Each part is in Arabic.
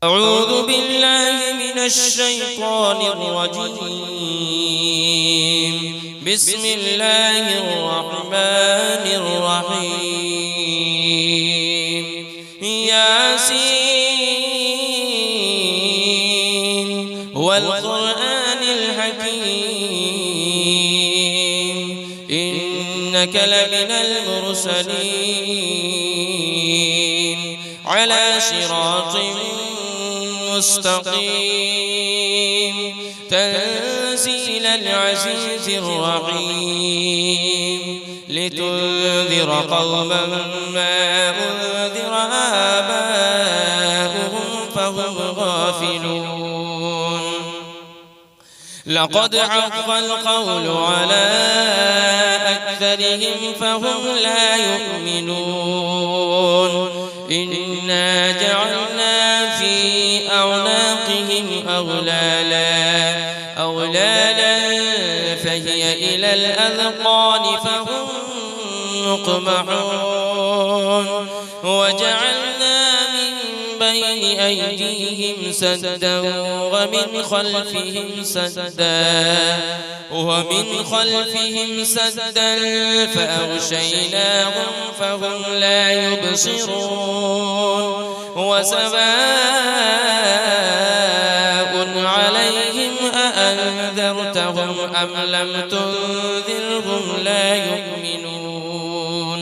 أعوذ بالله من الشيطان الرجيم. بسم الله الرحمن الرحيم. ياسين والقرآن الحكيم إنك لمن المرسلين على صراط مستقيم تنزيل العزيز الرحيم لتنذر قوما ما أنذر آباؤهم فهم غافلون. لقد حق القول على أكثرهم فهم لا يؤمنون. إنا جعلنا في أعناقهم أغلالا فهي إلى الأذقان فهم مقمحون. وجعلنا من بين أيديهم سدا ومن خلفهم سدا فأغشيناهم فهم لا يبصرون. وسواء عليهم أأنذرتهم أم لم تنذرهم لا يؤمنون.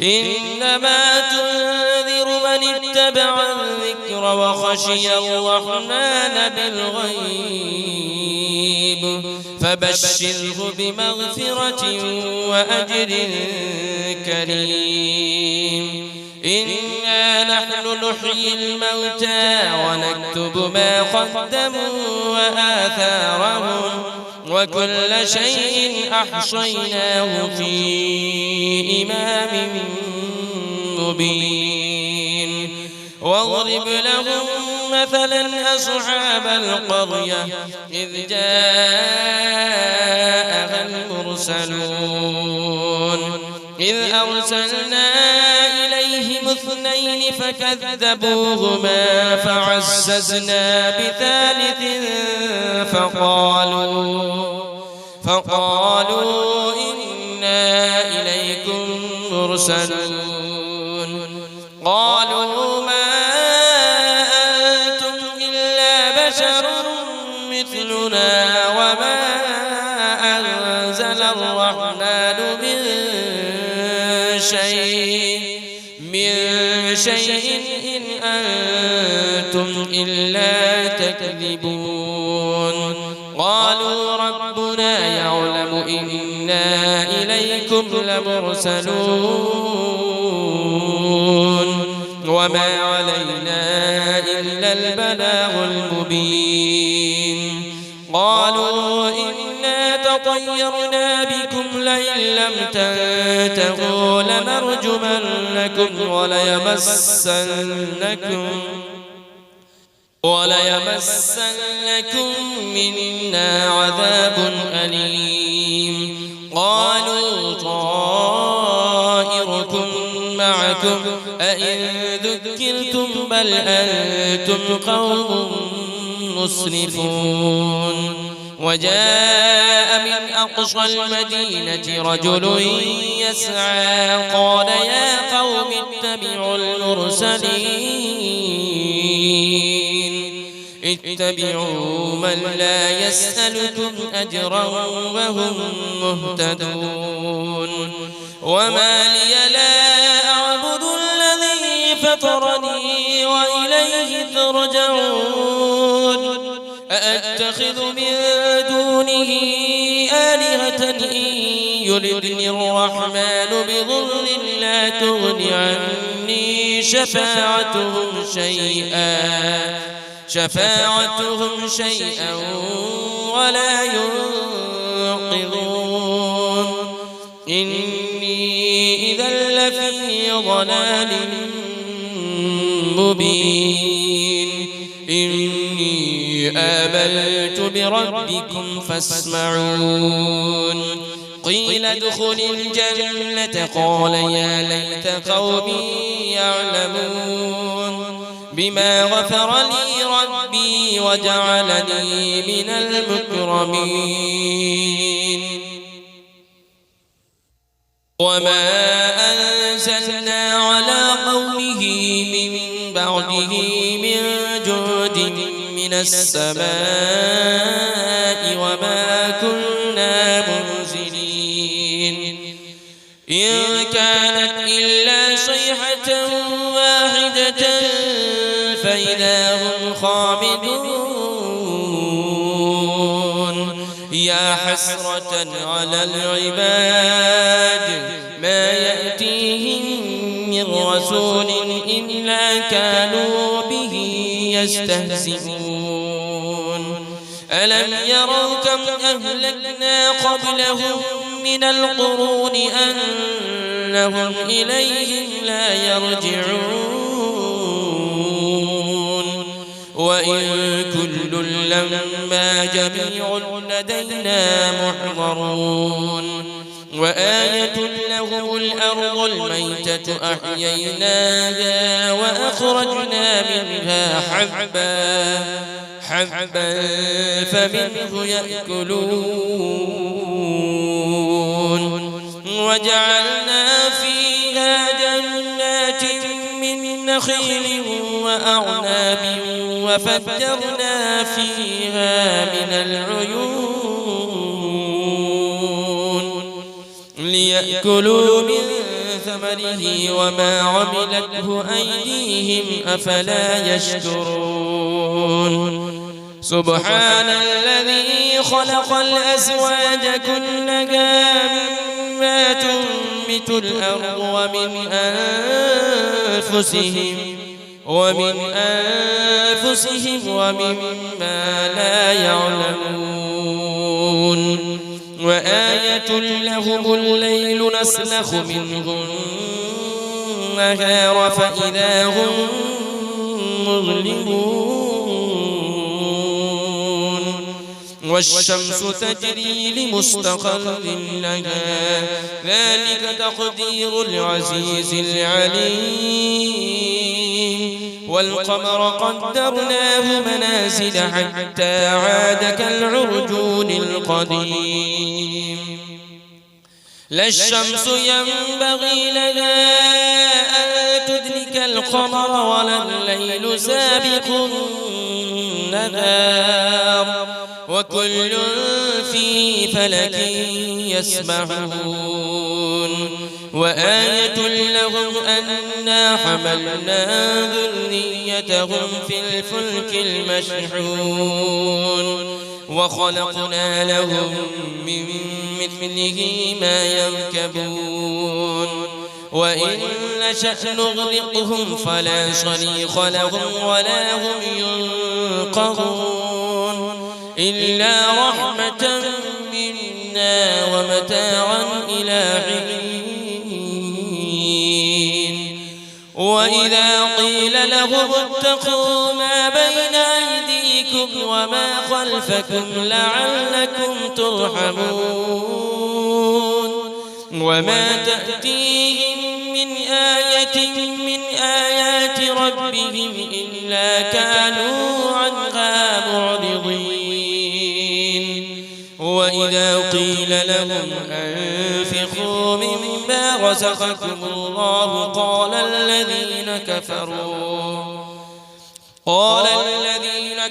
إنما تنذر من اتبع الذكر وخشي الرحمن بالغيب فبشره بمغفرة وأجر كريم. إنا نحن نحيي الموتى ونكتب ما قدموا وآثارهم وكل شيء أحصيناه في إمام مبين. واضرب لهم مثلا أصحاب القرية إذ جاءها المرسلون إذ أرسلنا إليهم 2 فكذبوهما فعززنا بثالث فقالوا إنا إليكم مرسلون. قالوا ما أنتم إلا بشر مثلنا وما أنزل الرحمن من شيء إن أنتم إلا تكذبون. قالوا ربنا يعلم إنا إليكم لمرسلون وما علينا إلا البلاغ المبين. قالوا إنا تطيرنا بكم لئن لم تنتهوا لنرجمنكم وليمسنكم منا عذاب أليم. قالوا طائركم معكم أئن ذكرتم بل أنتم قوم مسرفون. وجاء من أقصى المدينة رجل يسعى قال يا قوم اتبعوا من لا يسألكم أجرا وهم مهتدون. وما لي لا أعبد الذي فطرني وإليه ترجعون. أأتخذ من دونه آلهة إن يردني الرحمن بضر لا تغن عني شفاعتهم شيئا ولا ينقذون. إني إذا لفي ضلال مبين. إني آمنت بربكم فاسمعون. قيل ادخل الجنة قال يا ليت قومي يعلمون. بما غفر لي ربي وجعلني من المكرمين وما أنزلنا على قومه من بعده من جود من السماء وما كنا منزلين إن كانت إلا صيحة واحدة فإذا هم خامدون يا حسرة على العباد ما يأتيهم من رسول إلا كانوا به يستهزئون ألم يروا كم أهلكنا قبلهم من القرون أنهم إليهم لا يرجعون وإن كل لما جميع لدينا محضرون وآية لهم الأرض الميتة أحييناها وأخرجنا منها حبا فمنه يأكلون وجعلنا فيها جنات من نخيل وأعناب وفجرنا فيها من العيون ليأكلوا من ثمره وما عملته أيديهم أفلا يشكرون سبحان الذي خلق الأزواج كلها مما تنبت الأرض ومن أنفسهم ومما لا يعلمون وآية لهم الليل نسلخ منه النهار فإذا هم مظلمون والشمس تجري لمستقر لها ذلك تقدير العزيز العليم والقمر قدرناه منازل حتى عاد كالعرجون القديم لا الشمس ينبغي لها أن تدرك القمر ولا الليل سابق النهار وكل في فلك يسبحون وآية لهم أنا حملنا ذريتهم في الفلك المشحون وخلقنا لهم من مثله ما يركبون وإن نشأ نغرقهم فلا صريخ لهم ولا هم ينقذون إلا رحمة منا ومتاعا إلى حين وإذا قيل لهم اتقوا ما بين أيديكم وما خلفكم لعلكم ترحمون وما تأتيهم من آية من آيات ربهم إلا كانوا عنها معرضين وإذا قيل لهم أنفقوا مما رزقكم الله قال الذين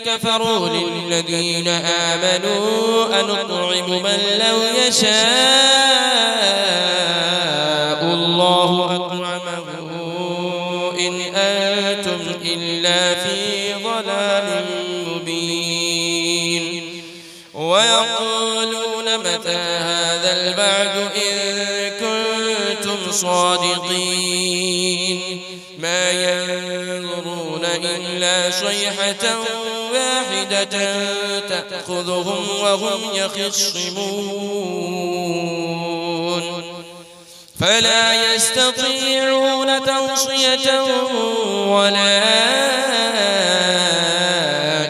كفروا للذين آمنوا أنطعم من لو يشاء الله أطعمه إن أنتم إلا في ضلال مبين ويقولون متى هذا البعد إن كنتم صادقين ما ينظرون إلا صيحة واحدة تأخذهم وهم يخصمون فلا يستطيعون توصية ولا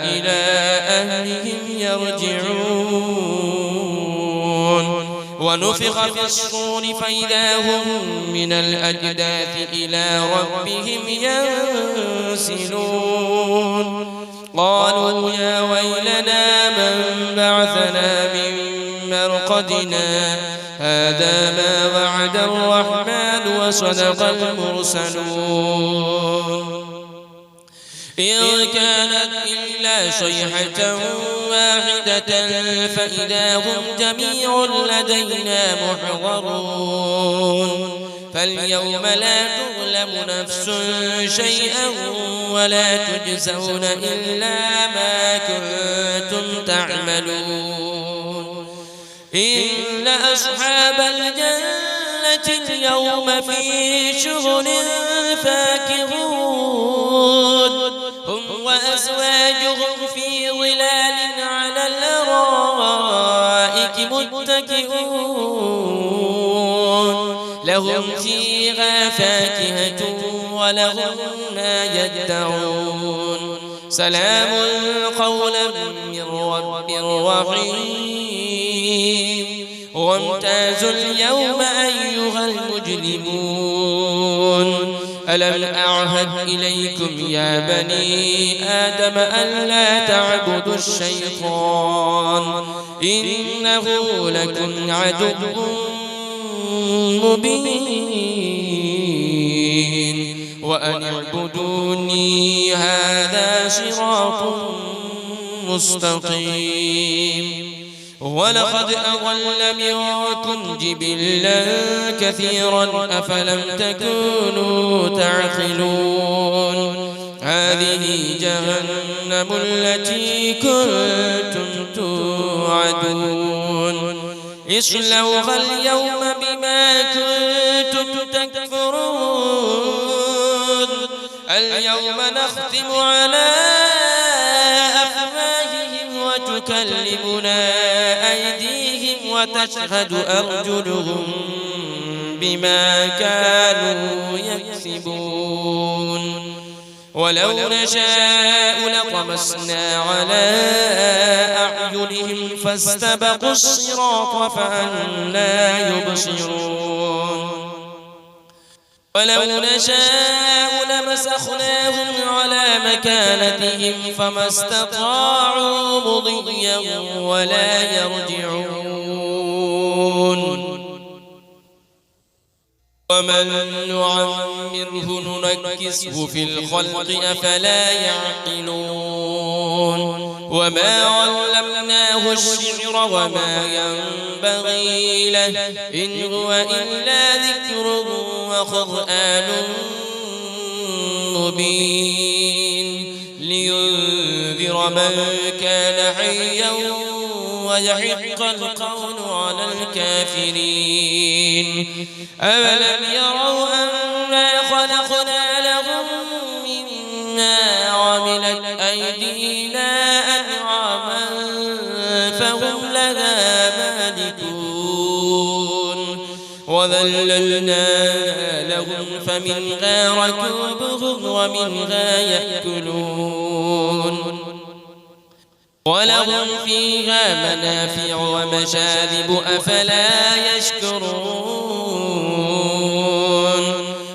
إلى أهلهم يرجعون ونفخ في الصور فإذا هم من الأجداث إلى ربهم ينسلون قالوا يا ويلنا من بعثنا من مرقدنا هذا ما وعد الرحمن وصدق المرسلون إن كانت إلا صيحة واحدة فإذا هم جميع لدينا محضرون فاليوم لا تظلم نفس شيئا ولا تجزون إلا ما كنتم تعملون إن أصحاب الجنة اليوم في شغل فاكهون هم وأزواجهم في ظلال على الأرائك متكئون لهم فيها فاكهة ولهم ما يدعون سلام قولا من رب رحيم وامتازوا اليوم أيها المجرمون ألم أعهد إليكم يا بني آدم ألا تعبدوا الشيطان إنه لكم عدو مبين وأن اعبدوني هذا صراط مستقيم ولقد أضل منكم جبلا كثيرا أفلم تكونوا تعقلون هذه جهنم التي كنتم توعدون اصلوها اليوم بما كنتم تكفرون اليوم نختم على أفواههم وتكلمنا أيديهم وتشهد أرجلهم بما كانوا يكسبون ولو نشاء لطمسنا على أعينهم فاستبقوا الصراط فأنى يبصرون ولو نشاء لمسخناهم على مكانتهم فما استطاعوا مضيا ولا يرجعون ومن نعمره ننكسه في الخلق أفلا يعقلون وما علمناه الشعر وما ينبغي له إن هو إلا ذكر وقرآن مبين لينذر من كان حيا ويحق القول على الكافرين أولم يروا أنا خلقنا لهم مما عملت أيدينا أنعاما فهم لها مالكون وذللناها لهم فمنها ركوبهم ومنها يأكلون ولهم فيها منافع ومشارب أفلا يشكرون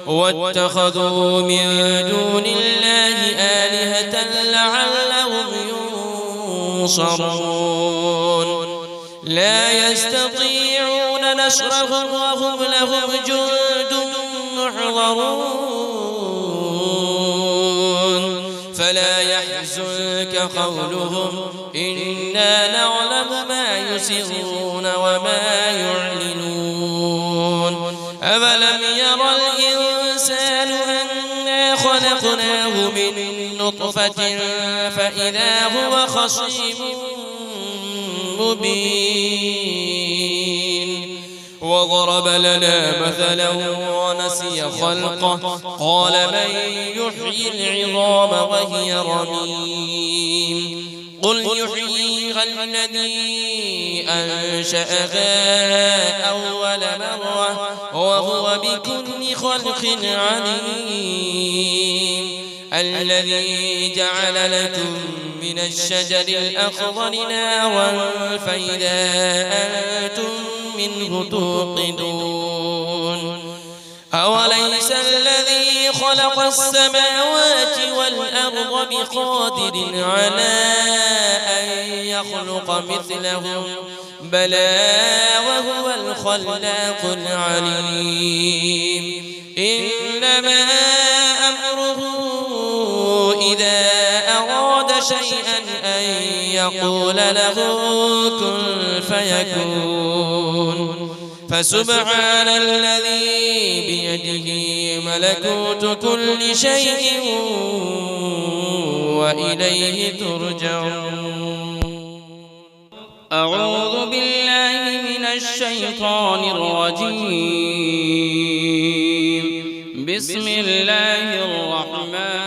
واتخذوا من دون الله آلهة لعلهم ينصرون لا يستطيعون نصرهم وهم لهم جند محضرون فلا يحزنك قولهم إنا نعلم ما يسرون وما يعلنون أولم يرى الإنسان أنا خلقناه من نطفة فإذا هو خصيم مبين وضرب لنا مثلا ونسي خلقه قال من يحيي العظام وهي رميم قل يحييها الذي أنشأها أول مرة وهو بكل خلق عليم الذي جعل لكم من الشجر الأخضر نارا فإذا أنتم منه توقدون أوليس الذي خلق السماوات والأرض بقادر على أن يخلق مثلهم بلى وهو الخلاق العليم إنما أمره إذا أراد شيئا أن يقول له كن فيكون فسبحان الذي بيده ملكوت كل شيء وإليه ترجعون أعوذ بالله من الشيطان الرجيم بسم الله الرحمن